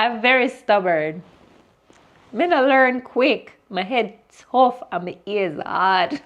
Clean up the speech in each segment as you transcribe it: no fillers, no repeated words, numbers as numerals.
I'm very stubborn. Me not learn quick. My head tough and my ears hard.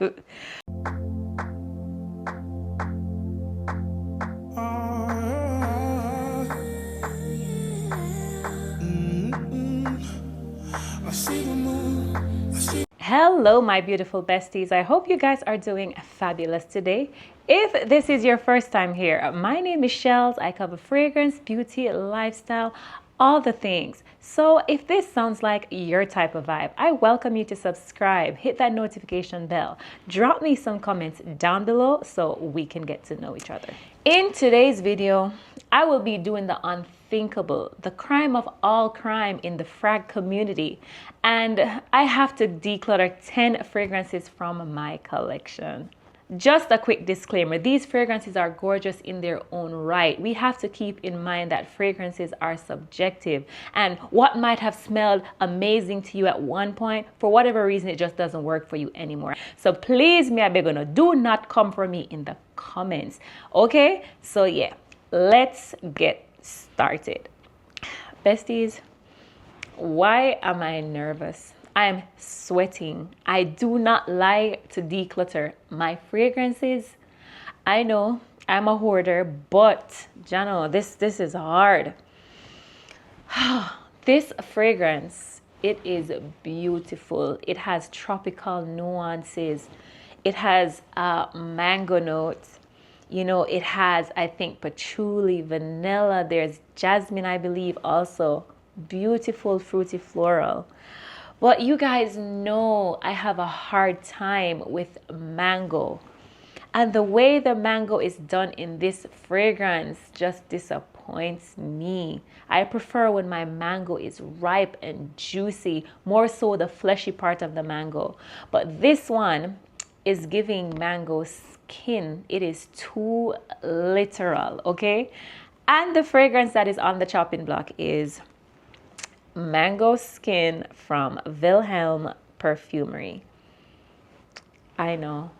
Hello, my beautiful besties. I hope you guys are doing fabulous today. If this is your first time here, my name is Shells. I cover fragrance, beauty, lifestyle, all the things. So if this sounds like your type of vibe, I welcome you to subscribe, hit that notification bell, drop me some comments down below so we can get to know each other. In today's video, I will be doing the unthinkable, the crime of all crime in the frag community. And I have to declutter 10 fragrances from my collection. Just a quick disclaimer, these fragrances are gorgeous in their own right. We have to keep in mind that fragrances are subjective, and what might have smelled amazing to you at one point, for whatever reason, it just doesn't work for you anymore. So please, me I beg you, do not come for me in the comments. Okay, so yeah, let's get started. Besties, why am I nervous? I'm sweating. I do not like to declutter my fragrances. I know I'm a hoarder, but Jano, this is hard. This fragrance, it is beautiful. It has tropical nuances. It has mango notes. You know, it has, I think, patchouli, vanilla. There's jasmine, I believe, also. Beautiful, fruity floral. But you guys know I have a hard time with mango. And the way the mango is done in this fragrance just disappoints me. I prefer when my mango is ripe and juicy, more so the fleshy part of the mango. But this one is giving mango skin. It is too literal, okay? And the fragrance that is on the chopping block is Mango Skin from Vilhelm Perfumery. I know.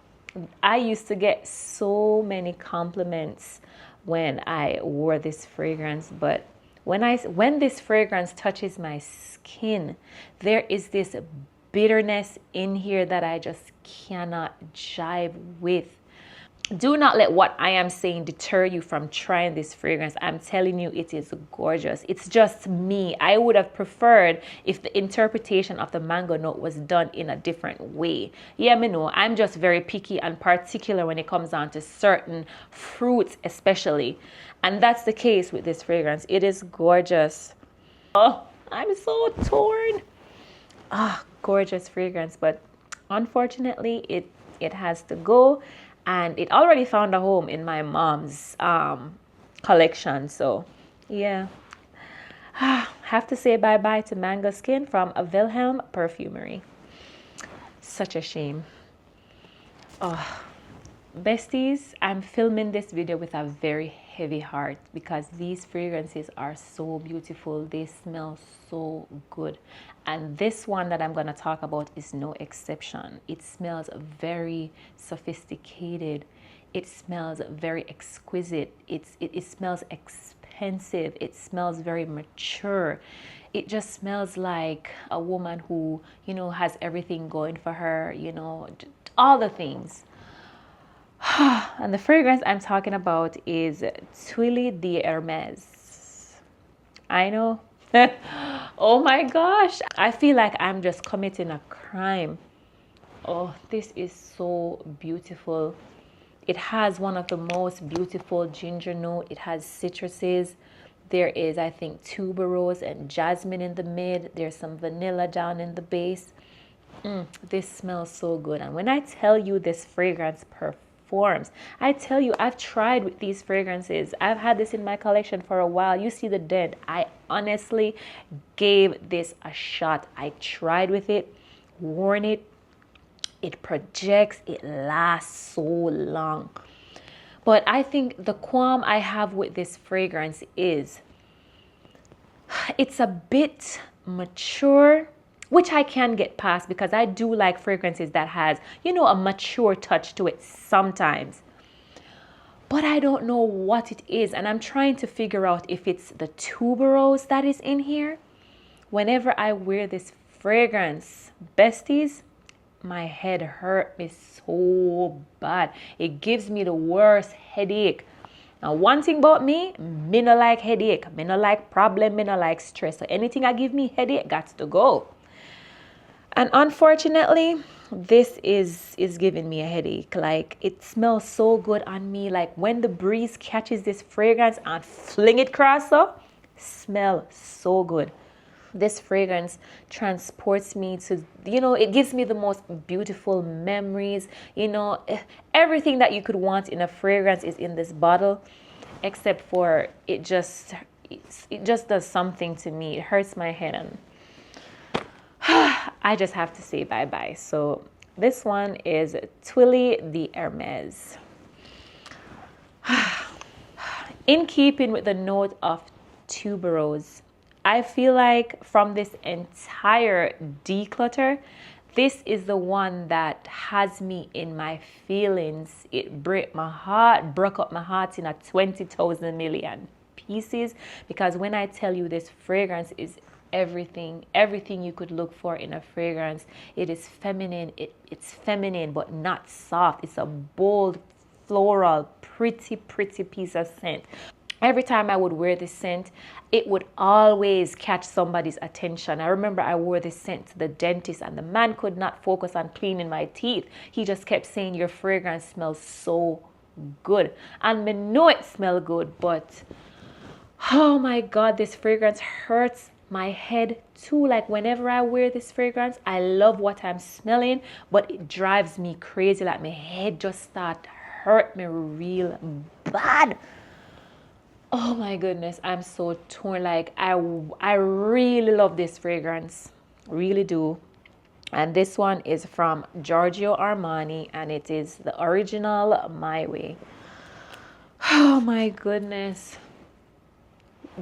I used to get so many compliments when I wore this fragrance, but when this fragrance touches my skin, there is this bitterness in here that I just cannot jive with. Do not let what I am saying deter you from trying this fragrance. I'm telling you, it is gorgeous. It's just me. I would have preferred if the interpretation of the mango note was done in a different way. Yeah, me know. I'm just very picky and particular when it comes down to certain fruits especially. And that's the case with this fragrance. It is gorgeous. Oh, I'm so torn. Ah, gorgeous fragrance. But unfortunately, it has to go. And it already found a home in my mom's collection. So, yeah. Have to say bye-bye to Mango Skin from Vilhelm Perfumery. Such a shame. Oh, besties, I'm filming this video with a very heavy heart because these fragrances are so beautiful. They smell so good. And this one that I'm going to talk about is no exception. It smells very sophisticated. It smells very exquisite. It smells expensive. It smells very mature. It just smells like a woman who, you know, has everything going for her, you know, all the things. And the fragrance I'm talking about is Twilly de Hermes. I know. Oh my gosh, I feel like I'm just committing a crime. Oh, this is so beautiful. It has one of the most beautiful ginger note. It has citruses. There is, I think, tuberose and jasmine in the mid. There's some vanilla down in the base. This smells so good. And when I tell you this fragrance performs, I tell you, I've tried with these fragrances. I've had this in my collection for a while. You see the dent. I honestly gave this a shot. I tried with it, worn it. It projects. It lasts so long. But I think the qualm I have with this fragrance is it's a bit mature, which I can get past because I do like fragrances that has, you know, a mature touch to it sometimes. But I don't know what it is, and I'm trying to figure out if it's the tuberose that is in here Whenever I wear this fragrance, besties, my head hurt me so bad. It gives me the worst headache. Now, one thing about me no like headache. Me no like problem, me no like stress. So anything that give me headache, got to go. And unfortunately, this is giving me a headache. Like, it smells so good on me. Like, when the breeze catches this fragrance and fling it across up, smell so good. This fragrance transports me to, it gives me the most beautiful memories. Everything that you could want in a fragrance is in this bottle, except for it just does something to me. It hurts my head, and I just have to say bye-bye. So this one is Twilly de Hermes. In keeping with the note of tuberose, I feel like from this entire declutter, this is the one that has me in my feelings. It broke up my heart in a 20,000 million pieces, because when I tell you this fragrance is everything you could look for in a fragrance. It is feminine. It's feminine, but not soft. It's a bold, floral, pretty piece of scent. Every time I would wear this scent, it would always catch somebody's attention. I remember I wore this scent to the dentist, and the man could not focus on cleaning my teeth. He just kept saying, your fragrance smells so good. And I know it smells good, but oh my God, this fragrance hurts my head too. Like, whenever I wear this fragrance, I love what I'm smelling, but it drives me crazy. Like, my head just start hurt me real bad. Oh my goodness, I'm so torn. Like, I really love this fragrance, really do. And this one is from Giorgio Armani, and it is the original My Way. Oh my goodness,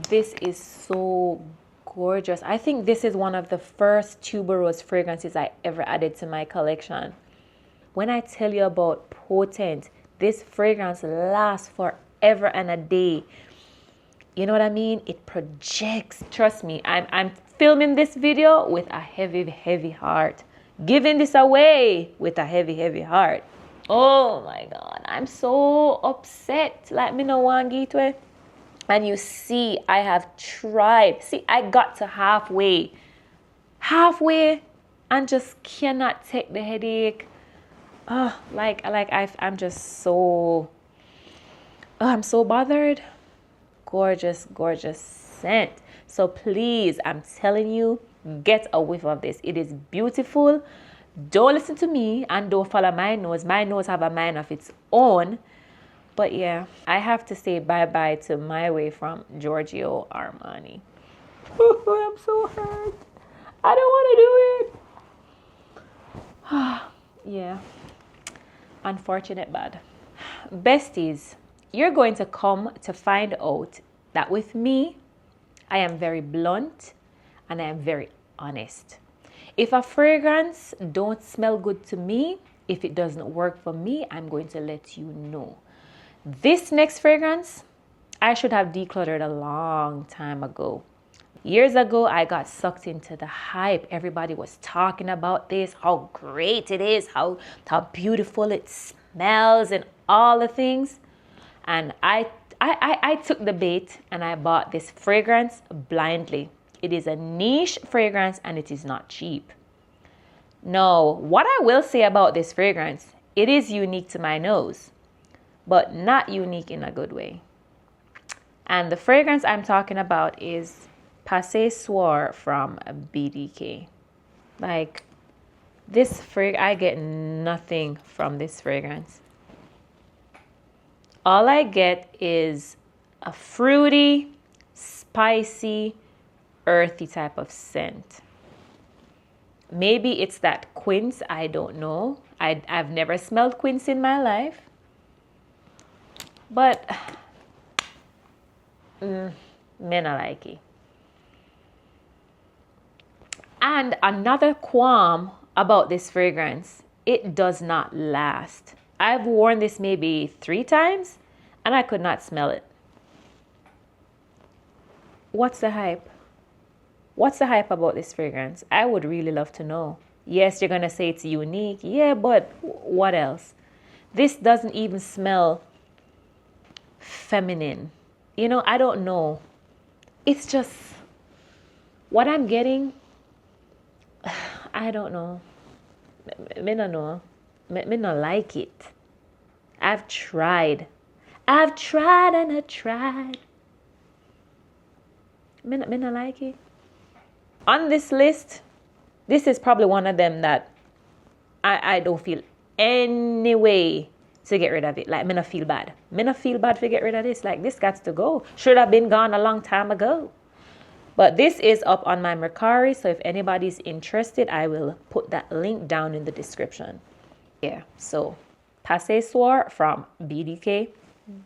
this is so gorgeous. I think this is one of the first tuberose fragrances I ever added to my collection. When I tell you about potent, this fragrance lasts forever and a day. You know what I mean? It projects. Trust me, I'm filming this video with a heavy heart, giving this away with a heavy heart. Oh my God, I'm so upset. Like, me no want gateway. And you see, I have tried. See, I got to halfway, and just cannot take the headache. Oh, I'm just so, I'm so bothered. Gorgeous scent. So please, I'm telling you, get a whiff of this. It is beautiful. Don't listen to me and don't follow my nose. My nose have a mind of its own. But yeah, I have to say bye-bye to My Way from Giorgio Armani. I'm so hurt. I don't want to do it. Yeah. Unfortunate bad. Besties, you're going to come to find out that with me, I am very blunt and I am very honest. If a fragrance don't smell good to me, if it doesn't work for me, I'm going to let you know. This next fragrance, I should have decluttered a long time ago. Years ago, I got sucked into the hype. Everybody was talking about this, how great it is, how beautiful it smells and all the things. And I took the bait and I bought this fragrance blindly. It is a niche fragrance and it is not cheap. Now, what I will say about this fragrance, it is unique to my nose, but not unique in a good way. And the fragrance I'm talking about is Passé Soir from BDK. Like, this I get nothing from this fragrance. All I get is a fruity, spicy, earthy type of scent. Maybe it's that quince, I don't know. I've never smelled quince in my life. But, me not like it. And another qualm about this fragrance, it does not last. I've worn this maybe 3 times and I could not smell it. What's the hype? What's the hype about this fragrance? I would really love to know. Yes, you're going to say it's unique. Yeah, but what else? This doesn't even smell feminine. You know, I don't know. It's just what I'm getting. I don't know. Me no know. Me no like it. I've tried and I tried. Me no like it. On this list, this is probably one of them that I don't feel any way to get rid of it. Like, me no feel bad. Me no feel bad to get rid of this. Like, this got to go. Should have been gone a long time ago. But this is up on my Mercari, so if anybody's interested, I will put that link down in the description. Yeah, so Passé Soir from BDK,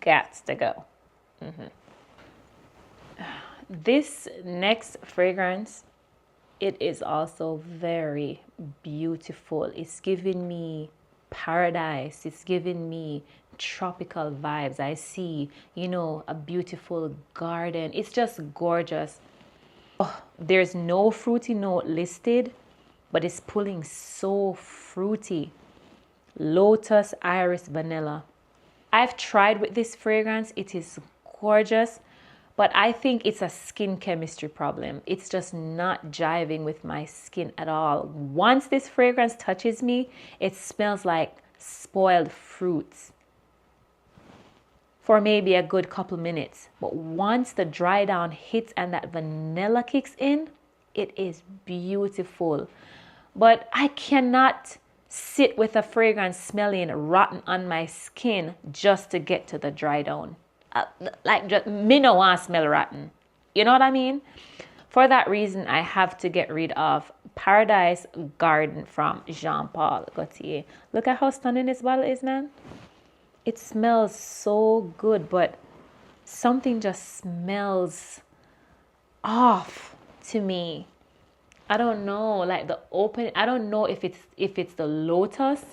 got to go. This next fragrance, it is also very beautiful. It's giving me paradise. It's giving me tropical vibes. I see, you know, a beautiful garden. It's just gorgeous. Oh, there's no fruity note listed, but it's pulling so fruity. Lotus, iris, vanilla. I've tried with this fragrance. It is gorgeous, but I think it's a skin chemistry problem. It's just not jiving with my skin at all. Once this fragrance touches me, it smells like spoiled fruits for maybe a good couple minutes. But once the dry down hits and that vanilla kicks in, it is beautiful. But I cannot sit with a fragrance smelling rotten on my skin just to get to the dry down. Me no want to smell rotten. You know what I mean? For that reason, I have to get rid of Paradise Garden from Jean Paul Gaultier. Look at how stunning this bottle is, man. It smells so good, but something just smells off to me. I don't know, like the open. I don't know if it's the lotus.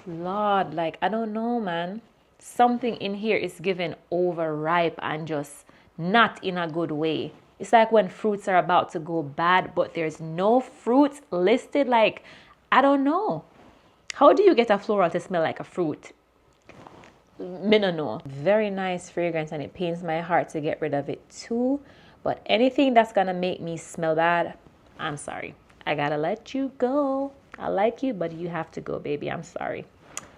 Lord, like I don't know, man. Something in here is given overripe and just not in a good way. It's like when fruits are about to go bad, but there's no fruits listed. Like, I don't know. How do you get a floral to smell like a fruit? Me no know. Very nice fragrance, and it pains my heart to get rid of it too. But anything that's gonna make me smell bad, I'm sorry. I gotta let you go. I like you, but you have to go, baby. I'm sorry.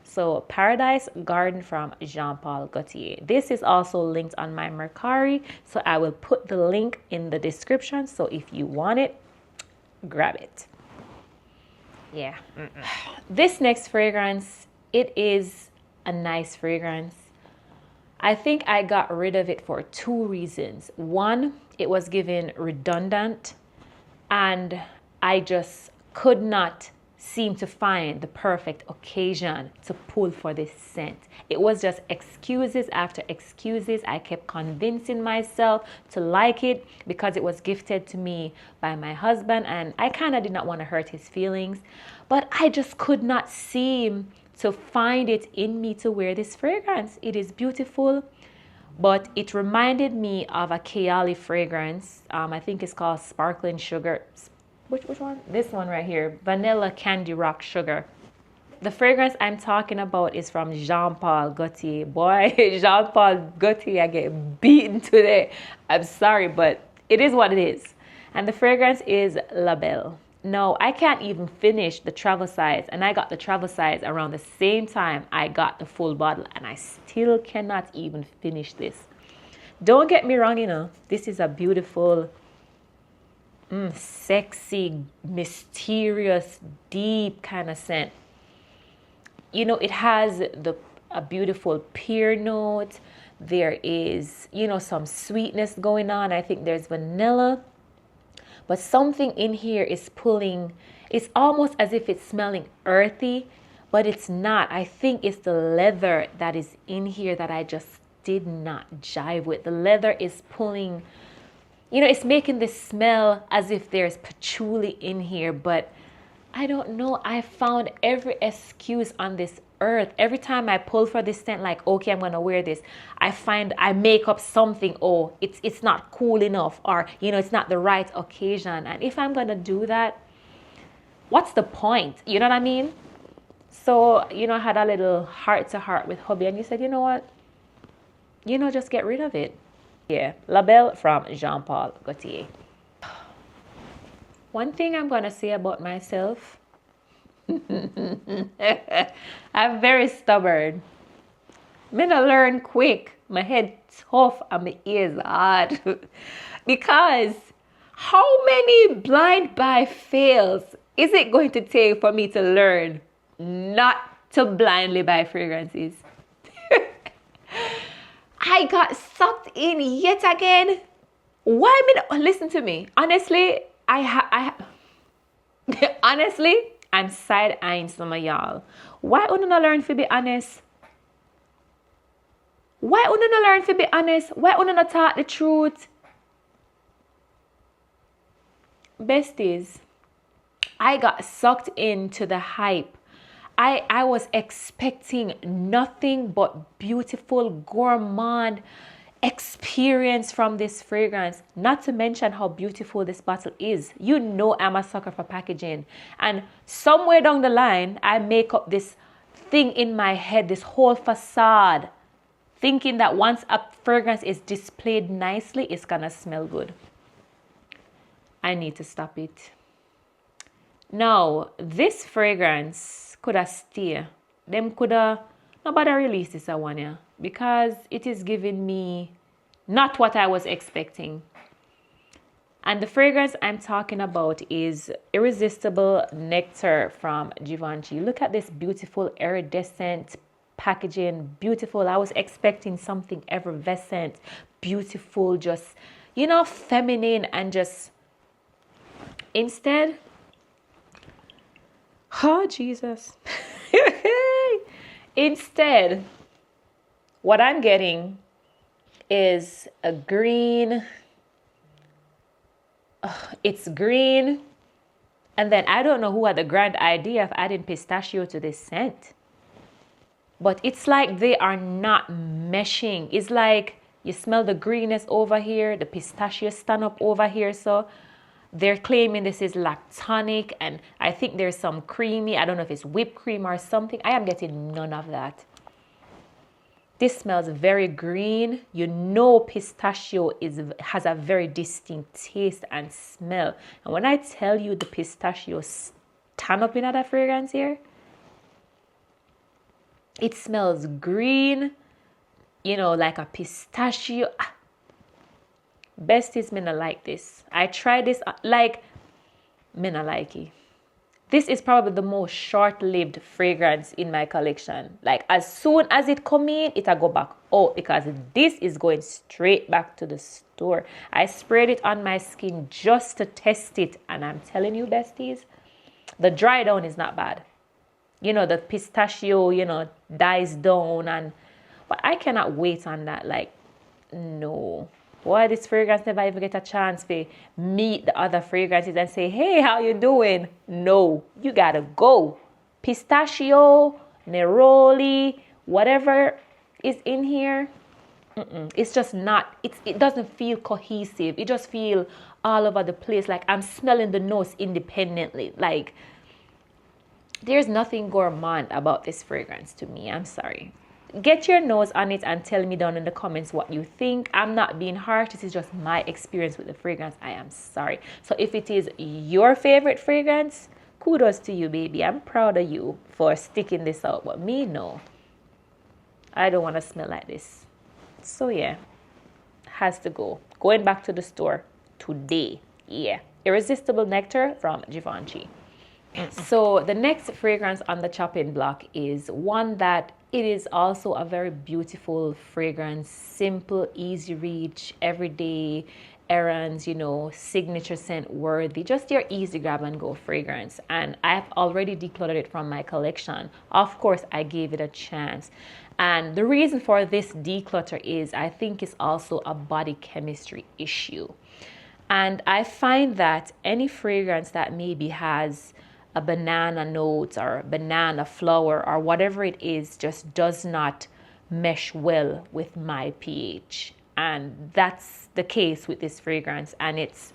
So Paradise Garden from Jean Paul Gaultier. This is also linked on my Mercari, so I will put the link in the description. So if you want it, grab it. Yeah. This next fragrance, it is a nice fragrance. I think I got rid of it for two reasons. One, it was given redundant, and I just could not seem to find the perfect occasion to pull for this scent. It was just excuses after excuses. I kept convincing myself to like it because it was gifted to me by my husband, and I kind of did not want to hurt his feelings, but I just could not seem to find it in me to wear this fragrance. It is beautiful, but it reminded me of a Kayali fragrance. I think it's called Sparkling Sugar. Which one? This one right here, Vanilla Candy Rock Sugar. The fragrance I'm talking about is from Jean Paul Gaultier. Boy, Jean Paul Gaultier, I get beaten today. I'm sorry, but it is what it is. And the fragrance is La Belle. No, I can't even finish the travel size, and I got the travel size around the same time I got the full bottle, and I still cannot even finish this. Don't get me wrong, you know, this is a beautiful, sexy, mysterious, deep kind of scent. You know, it has a beautiful pear note. There is, you know, some sweetness going on. I think there's vanilla, but something in here is pulling. It's almost as if it's smelling earthy, but it's not. I think it's the leather that is in here that I just did not jive with. The leather is pulling, you know, it's making this smell as if there's patchouli in here, but I don't know. I found every excuse on this earth? Every time I pull for this scent, like, okay, I'm gonna wear this, I find I make up something. Oh, it's not cool enough, or you know, it's not the right occasion. And if I'm gonna do that, what's the point? You know what I mean? So, you know, I had a little heart to heart with hubby, and he said, you know what? You know, just get rid of it. Yeah, La Belle from Jean Paul Gaultier. One thing I'm gonna say about myself, I'm very stubborn. I'm gonna learn quick. My head tough and my ears hard. Because how many blind buy fails is it going to take for me to learn not to blindly buy fragrances? I got sucked in yet again. Why listen to me. Honestly, honestly, I'm side-eyeing some of y'all. Why wouldn't I learn to be honest? Why wouldn't I learn to be honest? Why wouldn't I talk the truth? Besties, I got sucked into the hype. I was expecting nothing but beautiful, gourmand experience from this fragrance. Not to mention how beautiful this bottle is. You know I'm a sucker for packaging. And somewhere down the line, I make up this thing in my head, this whole facade, thinking that once a fragrance is displayed nicely, it's gonna smell good. I need to stop it. Now, this fragrance could have stayed. Them could have, nobody release this one, yeah, because it is giving me not what I was expecting. And the fragrance I'm talking about is Irresistible Nectar from Givenchy. Look at this beautiful iridescent packaging. Beautiful. I was expecting something effervescent, beautiful, just, you know, feminine, and just instead, oh Jesus. Instead, what I'm getting is a green. It's green. And then I don't know who had the grand idea of adding pistachio to this scent. But it's like they are not meshing. It's like you smell the greenness over here, the pistachio stand up over here. So they're claiming this is lactonic, and I think there's some creamy, I don't know if it's whipped cream or something. I am getting none of that. This smells very green. You know pistachio has a very distinct taste and smell. And when I tell you the pistachio stand up in that fragrance here, it smells green, you know, like a pistachio. Besties, me not like this. I tried this, like, me not like it. This is probably the most short-lived fragrance in my collection. Like, as soon as it come in, it'll go back out, because this is going straight back to the store. I sprayed it on my skin just to test it, and I'm telling you, besties, the dry down is not bad. You know, the pistachio, you know, dies down, but I cannot wait on that. Like, no. Why this fragrance never even get a chance to meet the other fragrances and say, hey, how you doing? No, you gotta go. Pistachio, neroli, whatever is in here, it's just not, it doesn't feel cohesive. It just feel all over the place. Like I'm smelling the notes independently. Like there's nothing gourmand about this fragrance to me. I'm sorry. Get your nose on it and tell me down in the comments what you think. I'm not being harsh. This is just my experience with the fragrance. I am sorry. So if it is your favorite fragrance, kudos to you, baby. I'm proud of you for sticking this out. But me, no. I don't want to smell like this. So yeah, has to go. Going back to the store today. Yeah. Irresistible Nectar from Givenchy. So the next fragrance on the chopping block is one that it is also a very beautiful fragrance, simple, easy reach, everyday errands, you know, signature scent worthy, just your easy grab and go fragrance. And I've already decluttered it from my collection. Of course, I gave it a chance. And the reason for this declutter is I think it's also a body chemistry issue. And I find that any fragrance that maybe has a banana note or banana flower or whatever it is just does not mesh well with my pH. And that's the case with this fragrance. And it's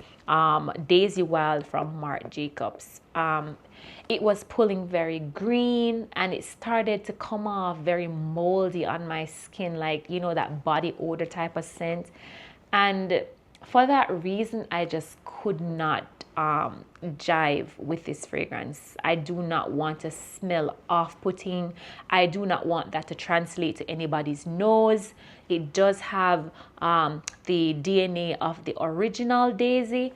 Daisy Wild from Marc Jacobs. It was pulling very green and it started to come off very moldy on my skin, like, you know, that body odor type of scent. And for that reason, I just could not jive with this fragrance. I do not want to smell off-putting. I do not want that to translate to anybody's nose. It does have the DNA of the original Daisy,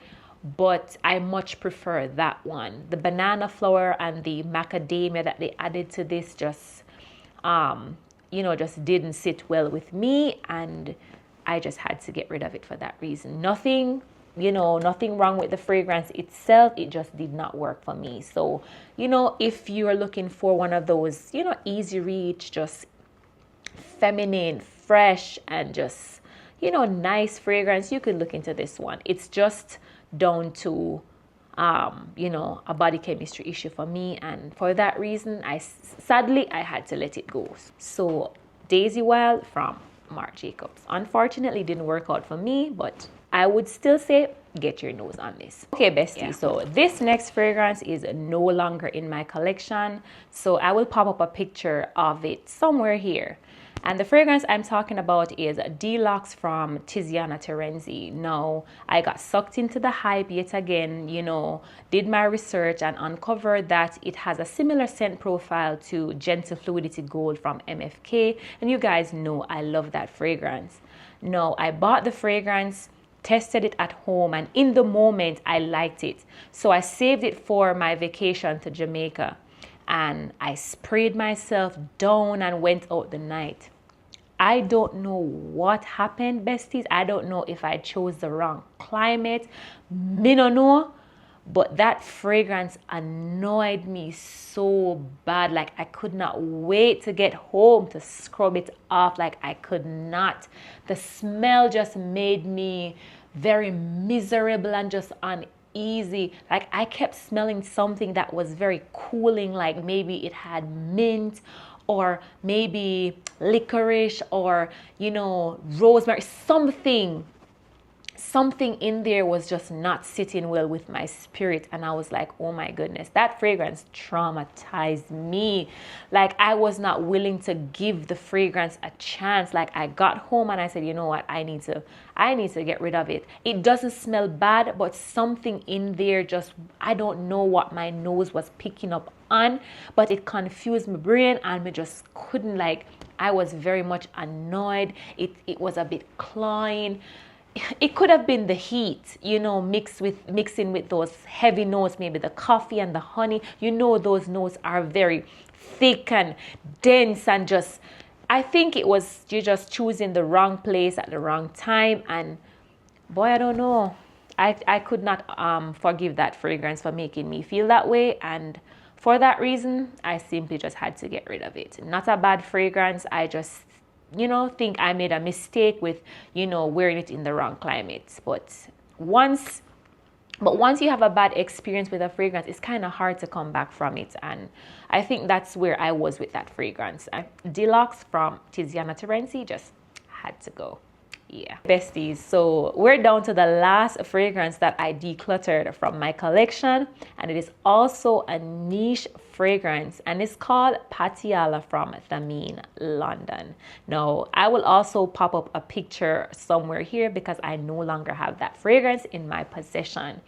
but I much prefer that one. The banana flower and the macadamia that they added to this just, you know, just didn't sit well with me, and I just had to get rid of it for that reason. Nothing, you know, nothing wrong with the fragrance itself. It just did not work for me. So, you know, if you're looking for one of those, you know, easy reach, just feminine, fresh, and just, you know, nice fragrance, you could look into this one. It's just down to you know, a body chemistry issue for me, and for that reason sadly I had to let it go. So Daisy Wild from Marc Jacobs unfortunately didn't work out for me, but I would still say get your nose on this. Okay, bestie, so this next fragrance is no longer in my collection, so I will pop up a picture of it somewhere here. And the fragrance I'm talking about is Delox from Tiziana Terenzi. Now, I got sucked into the hype yet again, you know, did my research and uncovered that it has a similar scent profile to Gentle Fluidity Gold from MFK. And you guys know I love that fragrance. Now, I bought the fragrance, tested it at home, and in the moment, I liked it. So I saved it for my vacation to Jamaica. And I sprayed myself down and went out the night. I don't know what happened, besties. I don't know if I chose the wrong climate. Me no know. But that fragrance annoyed me so bad. Like, I could not wait to get home to scrub it off. Like, I could not. The smell just made me very miserable and just uneasy. Like, I kept smelling something that was very cooling, like maybe it had mint or maybe licorice or, you know, rosemary. Something in there was just not sitting well with my spirit, and I was like, oh my goodness, that fragrance traumatized me. Like, I was not willing to give the fragrance a chance. Like, I got home and I said, you know what, I need to get rid of it. It doesn't smell bad, but something in there just, I don't know what my nose was picking up on, but it confused my brain and me just couldn't, like, I was very much annoyed. It was a bit cloying. It could have been the heat, you know, mixing with those heavy notes, maybe the coffee and the honey. You know, those notes are very thick and dense, and just, I think it was you just choosing the wrong place at the wrong time. And boy, I don't know. I could not forgive that fragrance for making me feel that way. And for that reason, I simply just had to get rid of it. Not a bad fragrance. I just, you know, think I made a mistake with, you know, wearing it in the wrong climate. But once you have a bad experience with a fragrance, it's kind of hard to come back from it. And I think that's where I was with that fragrance. Deluxe from Tiziana Terenzi just had to go. Yeah, besties, so we're down to the last fragrance that I decluttered from my collection, and it is also a niche fragrance, and it's called Patiala from Thameen, London. Now, I will also pop up a picture somewhere here because I no longer have that fragrance in my possession.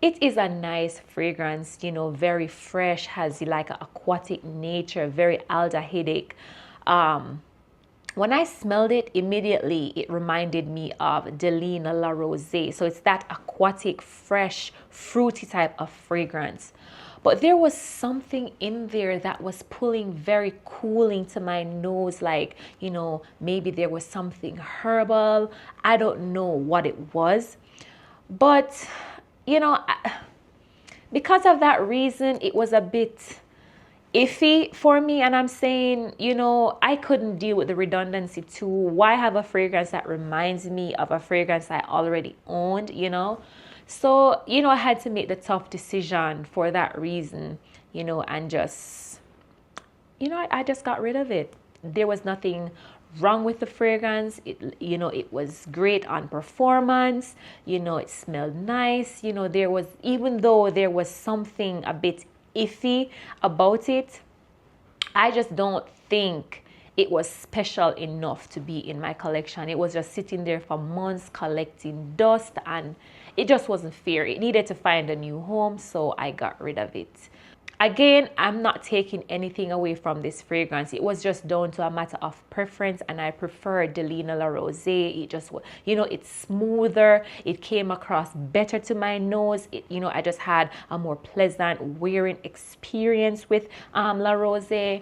It is a nice fragrance, you know, very fresh, has like an aquatic nature, very aldehydic. When I smelled it, immediately it reminded me of Delina La Rose. So it's that aquatic, fresh, fruity type of fragrance. But there was something in there that was pulling very cooling to my nose. Like, you know, maybe there was something herbal. I don't know what it was. But, you know, because of that reason, it was a bit iffy for me. And I'm saying, you know, I couldn't deal with the redundancy too. Why have a fragrance that reminds me of a fragrance I already owned, you know? So, you know, I had to make the tough decision for that reason, you know, and just, you know, I just got rid of it. There was nothing wrong with the fragrance. It, you know, it was great on performance. You know, it smelled nice. You know, there was, even though there was something a bit iffy about it, I just don't think it was special enough to be in my collection. It was just sitting there for months collecting dust, and it just wasn't fair. It needed to find a new home, so I got rid of it. Again, I'm not taking anything away from this fragrance. It was just down to a matter of preference, and I prefer Delina La Rose. It just, you know, it's smoother. It came across better to my nose. It, you know, I just had a more pleasant wearing experience with La Rose.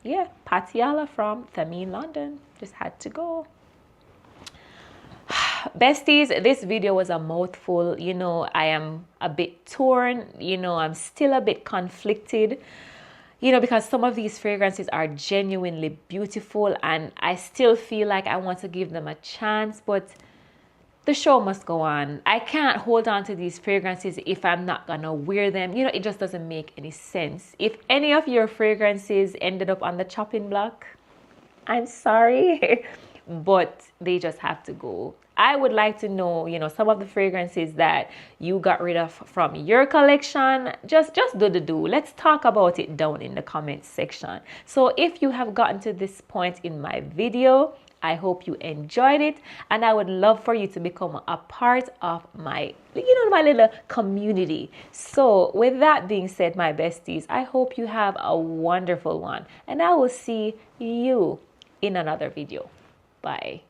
Yeah, Patiala from Thameen, London. Just had to go. Besties, this video was a mouthful. You know, I am a bit torn. You know, I'm still a bit conflicted, you know, because some of these fragrances are genuinely beautiful, and I still feel like I want to give them a chance, but the show must go on. I can't hold on to these fragrances if I'm not gonna wear them. You know, it just doesn't make any sense. If any of your fragrances ended up on the chopping block, I'm sorry, but they just have to go. I would like to know, you know, some of the fragrances that you got rid of from your collection. Just do. Let's talk about it down in the comments section. So if you have gotten to this point in my video, I hope you enjoyed it, and I would love for you to become a part of my, you know, my little community. So with that being said, my besties, I hope you have a wonderful one, and I will see you in another video. Bye.